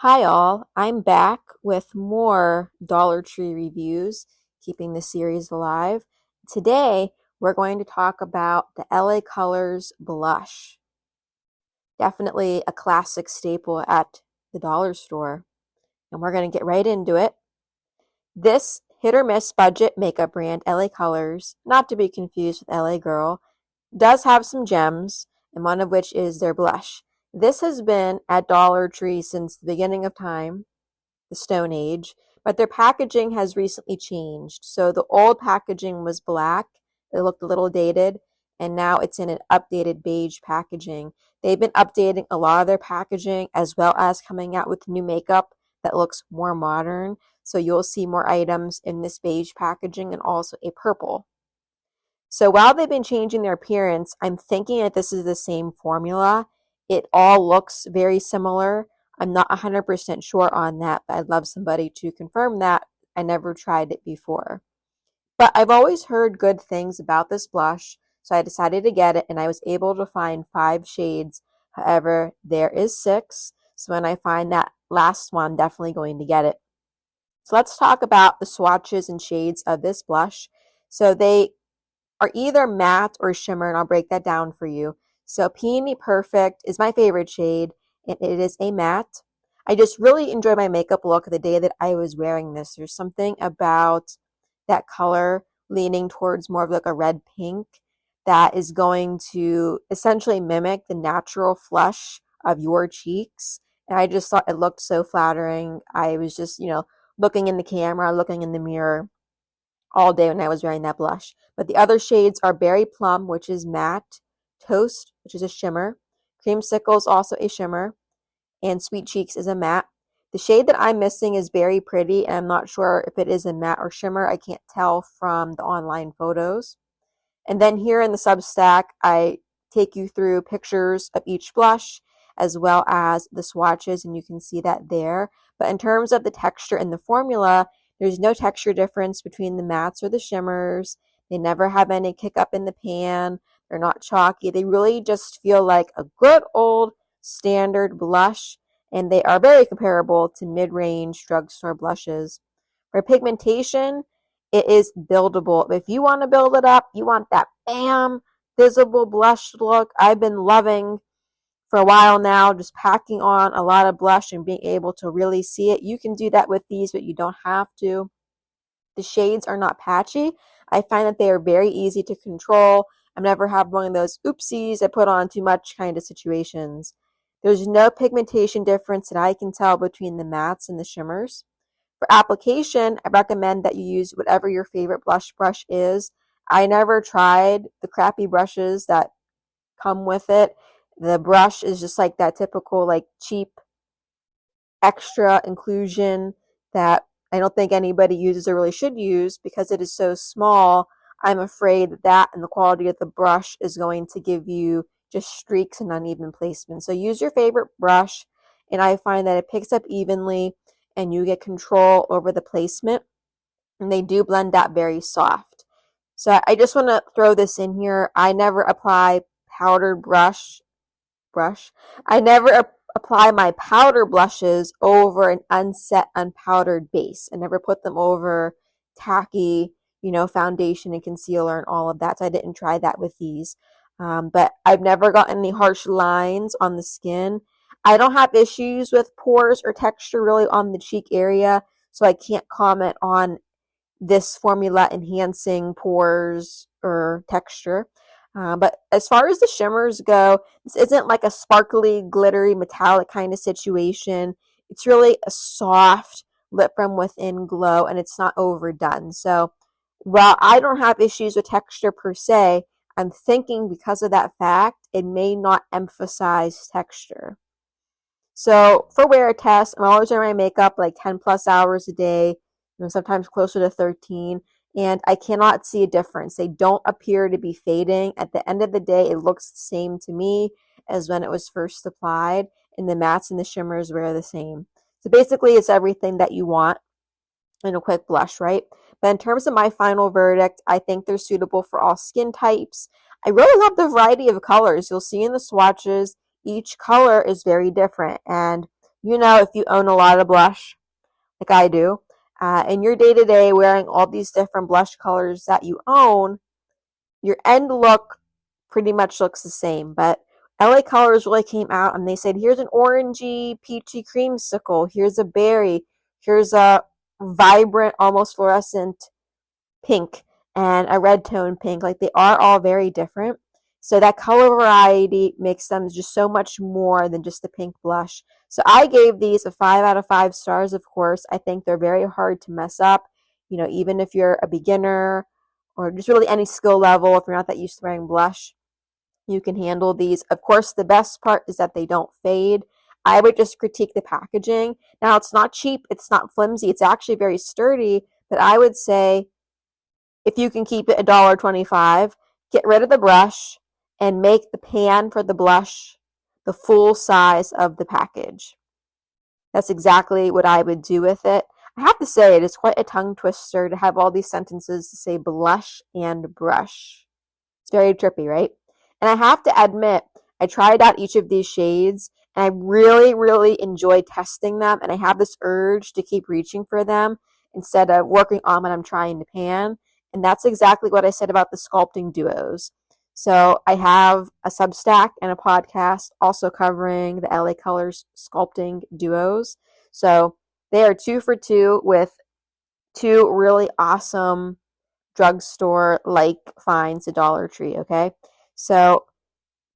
Hi all, I'm back with more Dollar Tree reviews, keeping the series alive. Today, we're going to talk about the LA Colors blush. Definitely a classic staple at the dollar store. And we're going to get right into it. This hit or miss budget makeup brand, LA Colors, not to be confused with LA Girl, does have some gems, and one of which is their blush. This has been at Dollar Tree since the beginning of time, the Stone Age, but their packaging has recently changed. So the old packaging was black, it looked a little dated, and now it's in an updated beige packaging. They've been updating a lot of their packaging as well as coming out with new makeup that looks more modern. So you'll see more items in this beige packaging and also a purple. So while they've been changing their appearance, I'm thinking that this is the same formula. It all looks very similar. I'm not 100% sure on that, but I'd love somebody to confirm that. I never tried it before. But I've always heard good things about this blush, so I decided to get it, and I was able to find 5 shades. However, there is 6, so when I find that last one, I'm definitely going to get it. So let's talk about the swatches and shades of this blush. So they are either matte or shimmer, and I'll break that down for you. So Peony Perfect is my favorite shade, and it is a matte. I just really enjoyed my makeup look the day that I was wearing this. There's something about that color leaning towards more of like a red pink that is going to essentially mimic the natural flush of your cheeks. And I just thought it looked so flattering. I was just, looking in the camera, looking in the mirror all day when I was wearing that blush. But the other shades are Berry Plum, which is matte, Toast, which is a shimmer, Creamsicle is also a shimmer, and Sweet Cheeks is a matte. The shade that I'm missing is Very Pretty, and I'm not sure if it is a matte or shimmer. I can't tell from the online photos. And then here in the Substack, I take you through pictures of each blush as well as the swatches, and you can see that there. But in terms of the texture and the formula, there's no texture difference between the mattes or the shimmers. They never have any kick up in the pan. They're not chalky. They really just feel like a good old standard blush, and they are very comparable to mid-range drugstore blushes. For pigmentation, it is buildable. If you want to build it up, you want that bam, visible blush look. I've been loving for a while now, just packing on a lot of blush and being able to really see it. You can do that with these, but you don't have to. The shades are not patchy. I find that they are very easy to control. I've never had one of those oopsies, I put on too much kind of situations. There's no pigmentation difference that I can tell between the mattes and the shimmers. For application, I recommend that you use whatever your favorite blush brush is. I never tried the crappy brushes that come with it. The brush is just like that typical, like cheap extra inclusion that I don't think anybody uses or really should use because it is so small. I'm afraid that and the quality of the brush is going to give you just streaks and uneven placement. So use your favorite brush, and I find that it picks up evenly and you get control over the placement, and they do blend out very soft. So I just want to throw this in here. I never apply powdered brush. I never apply my powder blushes over an unset, unpowdered base. I never put them over tacky, foundation and concealer and all of that. So I didn't try that with these. But I've never gotten any harsh lines on the skin. I don't have issues with pores or texture really on the cheek area, so I can't comment on this formula enhancing pores or texture. But as far as the shimmers go, this isn't like a sparkly, glittery, metallic kind of situation. It's really a soft lit from within glow, and it's not overdone. So while I don't have issues with texture per se, I'm thinking because of that fact, it may not emphasize texture. So for wear test, I'm always wearing my makeup like 10 plus hours a day, sometimes closer to 13, and I cannot see a difference. They don't appear to be fading. At the end of the day, it looks the same to me as when it was first applied, and the mattes and the shimmers wear the same. So basically, it's everything that you want in a quick blush, right? But in terms of my final verdict, I think they're suitable for all skin types. I really love the variety of colors. You'll see in the swatches, each color is very different. And, if you own a lot of blush, like I do, in your day-to-day wearing all these different blush colors that you own, your end look pretty much looks the same. But LA Colors really came out and they said, here's an orangey, peachy creamsicle, here's a berry, here's a vibrant, almost fluorescent pink, and a red tone pink. Like, they are all very different. So that color variety makes them just so much more than just the pink blush. So I gave these a 5 out of 5 stars, of course. I think they're very hard to mess up. Even if you're a beginner or just really any skill level, if you're not that used to wearing blush, you can handle these. Of course, the best part is that they don't fade. I would just critique the packaging. Now, it's not cheap, it's not flimsy, it's actually very sturdy, but I would say if you can keep it $1.25, get rid of the brush and make the pan for the blush the full size of the package. That's exactly what I would do with it. I have to say, it is quite a tongue twister to have all these sentences to say blush and brush. It's very trippy, right? And I have to admit, I tried out each of these shades and I really, really enjoy testing them. And I have this urge to keep reaching for them instead of working on what I'm trying to pan. And that's exactly what I said about the sculpting duos. So I have a Substack and a podcast also covering the LA Colors sculpting duos. So they are 2 for 2 with 2 really awesome drugstore like finds at Dollar Tree, okay? So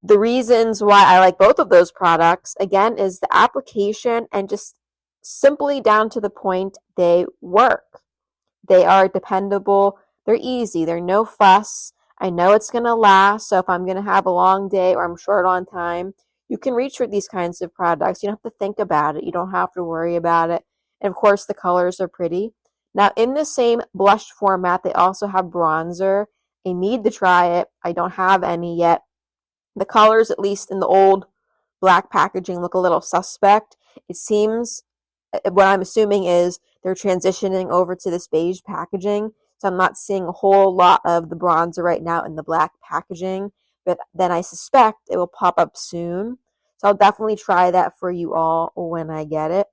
the reasons why I like both of those products, again, is the application and just simply down to the point, they work. They are dependable. They're easy. They're no fuss. I know it's going to last. So if I'm going to have a long day or I'm short on time, you can reach for these kinds of products. You don't have to think about it. You don't have to worry about it. And of course, the colors are pretty. Now, in the same blush format, they also have bronzer. I need to try it. I don't have any yet. The colors, at least in the old black packaging, look a little suspect. It seems, what I'm assuming is they're transitioning over to this beige packaging. So I'm not seeing a whole lot of the bronzer right now in the black packaging. But then I suspect it will pop up soon. So I'll definitely try that for you all when I get it.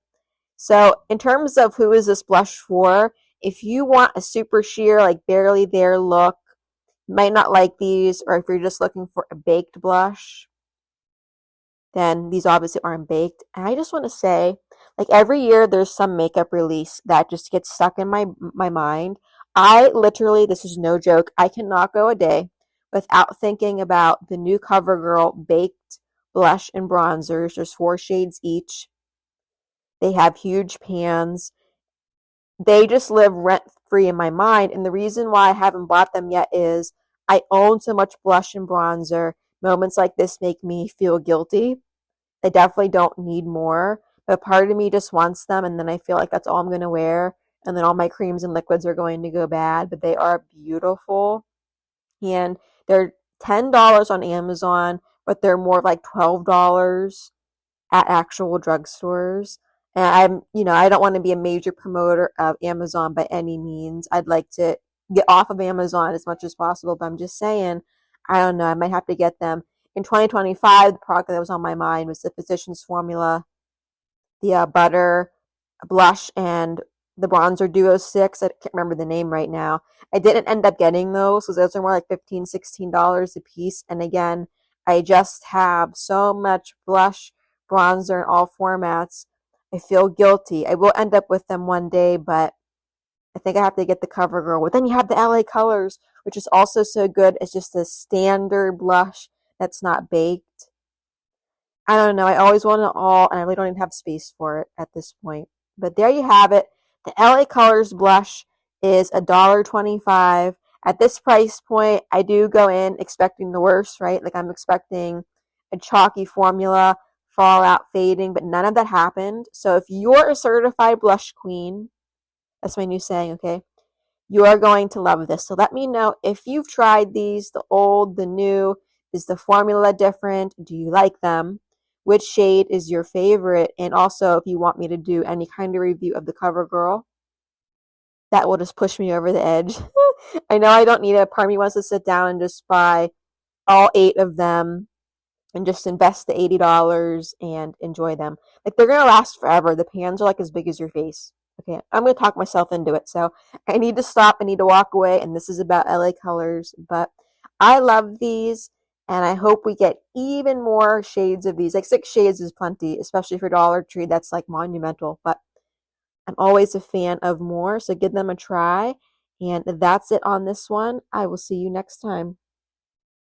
So in terms of who is this blush for, if you want a super sheer, like barely there look, might not like these, or if you're just looking for a baked blush, then these obviously aren't baked. And I just want to say, like, every year there's some makeup release that just gets stuck in my mind. I literally, this is no joke, I cannot go a day without thinking about the new CoverGirl baked blush and bronzers. There's 4 shades each. They have huge pans. They just live rent free in my mind. And the reason why I haven't bought them yet is I own so much blush and bronzer. Moments like this make me feel guilty. I definitely don't need more, but part of me just wants them, and then I feel like that's all I'm going to wear, and then all my creams and liquids are going to go bad. But they are beautiful, and they're $10 on Amazon, but they're more like $12 at actual drugstores. And I don't want to be a major promoter of Amazon by any means. I'd like to get off of Amazon as much as possible, but I'm just saying, I don't know, I might have to get them. In 2025, the product that was on my mind was the Physicians Formula, the butter blush, and the bronzer duo 6. I can't remember the name right now. I didn't end up getting those because those are more like $15, $16 a piece. And again, I just have so much blush, bronzer in all formats. I feel guilty. I will end up with them one day, but I think I have to get the CoverGirl. But then you have the LA Colors, which is also so good. It's just a standard blush that's not baked. I don't know. I always want it all, and I really don't even have space for it at this point. But there you have it. The LA Colors blush is $1.25. At this price point, I do go in expecting the worst, right? Like, I'm expecting a chalky formula, fallout, fading, but none of that happened. So if you're a certified blush queen, that's my new saying, okay? You are going to love this. So let me know if you've tried these, the old, the new. Is the formula different? Do you like them? Which shade is your favorite? And also, if you want me to do any kind of review of the CoverGirl, that will just push me over the edge. I know I don't need it. Part of me wants to sit down and just buy all 8 of them and just invest the $80 and enjoy them. Like, they're gonna last forever. The pans are like as big as your face. Okay, I'm gonna talk myself into it. So I need to stop. I need to walk away. And this is about LA Colors, but I love these, and I hope we get even more shades of these. Like 6 shades is plenty, especially for Dollar Tree. That's like monumental. But I'm always a fan of more, so give them a try. And that's it on this one. I will see you next time.